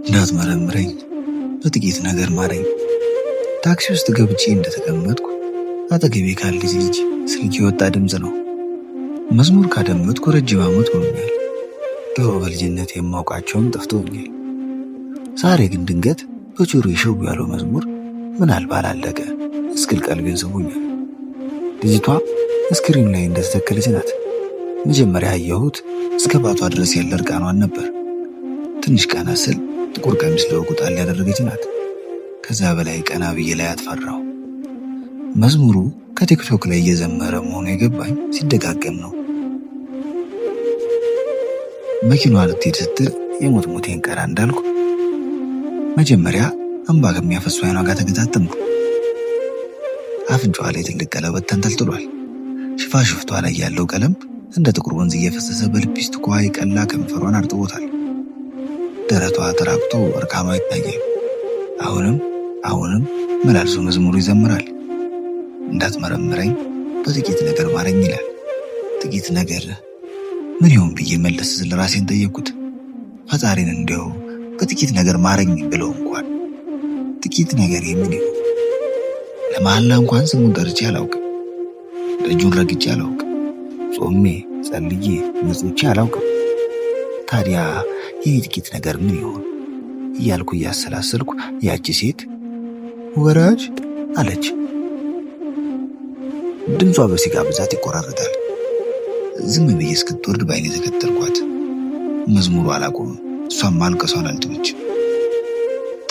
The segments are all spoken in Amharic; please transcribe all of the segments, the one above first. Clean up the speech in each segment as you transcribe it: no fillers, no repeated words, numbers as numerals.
እንዳትመረምረኝ በጥቂት ነገር ማረኝ። ታክሲ ውስጥ ገብቼ እንደተቀመጥኩ አጠገቤ ካለች ልጅ ስልክ የወጣ ድምፅ ነው። መዝሙር ካደመጥኩ ረጅም ዓመት ሆኖኛል። ድሮ በልጅነት የማውቃቸውን ጠፍተውኛል። ዛሬ ግን ድንገት በጆሮዬ ሽው ያለው መዝሙር ምናልባት አለቀ እስክል ቀልቤን ስቦኛል። ልጅቷ ስክሪን ላይ እንደተተከለች ናት። መጀመሪያ ያየሁት እስከ ባቷ ድረስ ያለ እርቃኗን ነበር። ትንሽ ቀና ስል ጥቁር ቀሚስ ለወቁጣል ያደረገች ናት። ከዛ በላይ ቀና ብዬ ላይ አትፈራው። መዝሙሩ ከቲክቶክ ላይ እየዘመረ መሆኑ የገባኝ ሲደጋገም ነው። መኪናዋ ልትሄድ ስትል የሞት ሞቴን ቀራ እንዳልኩ መጀመሪያ እንባ ከሚያፈሱ አይኗ ጋር ተገጣጠምኩ። አፍንጫዋ ላይ ትልቅ ቀለበት ተንጠልጥሏል። ሽፋሽፍቷ ላይ ያለው ቀለም እንደ ጥቁር ወንዝ እየፈሰሰ በልፕስቲኳ የቀላ ከንፈሯን አርጥቦታል። ደረቷ ተራቅቶ እርቃኗ ይታያል። አሁንም መላልሶ መዝሙሩ ይዘምራል። እንዳትመረምረኝ በጥቂት ነገር ማረኝ ይላል። ጥቂት ነገር ምን ይሆን ብዬ መለስ ስል ራሴን ጠየቅኩት። ፈጣሪን እንዲያው በጥቂት ነገር ማረኝ ብለው እንኳን ጥቂት ነገር የምን ይሆን? ለመሐላ እንኳን ስሙን ጠርቼ አላውቅም። ደጁን ረግጬ አላውቅም። ጾሜ ጸልዬ መጽውቼ አላውቅም። ታዲያ ይህ ጥቂት ነገር ምን ይሆን እያልኩ እያሰላሰልኩ ያቺ ሴት ወራጅ አለች። ድምጿ በሲጋ ብዛት ይቆራረጣል። ዝም ብዬ እስክትወርድ በዓይኔ ተከተልኳት። መዝሙሩ አላቆምም። እሷም ማልቀሷን አልተወችም።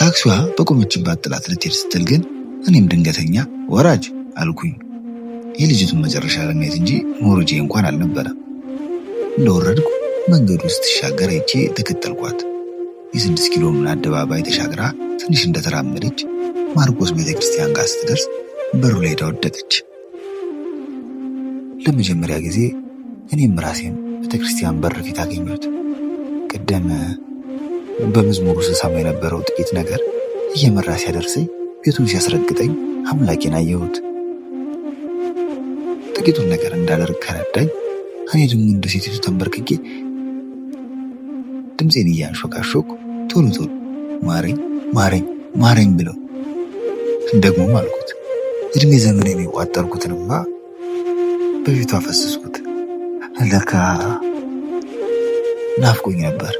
ታክሲዋ በቆመችባት ጥላት ልትሄድ ስትል ግን እኔም ድንገተኛ ወራጅ አልኩኝ። የልጅቱን መጨረሻ ለማየት እንጂ መውረጃ እንኳን አልነበረም። እንደወረድኩ መንገዱ ስትሻገር አይቼ ተከተልኳት። የ6 ኪሎ ምን አደባባይ ተሻግራ ትንሽ እንደተራመደች ማርቆስ ቤተክርስቲያን ጋር ስትደርስ በሩ ላይ ወደቀች። ለመጀመሪያ ጊዜ እኔም ራሴን ቤተክርስቲያን በር ፊት አገኘሁት። ቀደም በመዝሙሩ ስሰማ የነበረው ጥቂት ነገር እየመራ ሲያደርሰኝ ቤቱን ሲያስረግጠኝ አምላኬን አየሁት። ጥቂቱን ነገር እንዳደርግ ከረዳኝ እኔ ደግሞ እንደ ሴቲቱ ተንበርክኬ ድምፄን እያንሾካሾኩ ቶሎ ማረኝ ማረኝ ማረኝ ብለው ደግሞም አልኩት። እድሜ ዘመኔን የቋጠርኩትንማ በፊቱ አፈሰስኩት። ለካ ናፍቆኝ ነበር።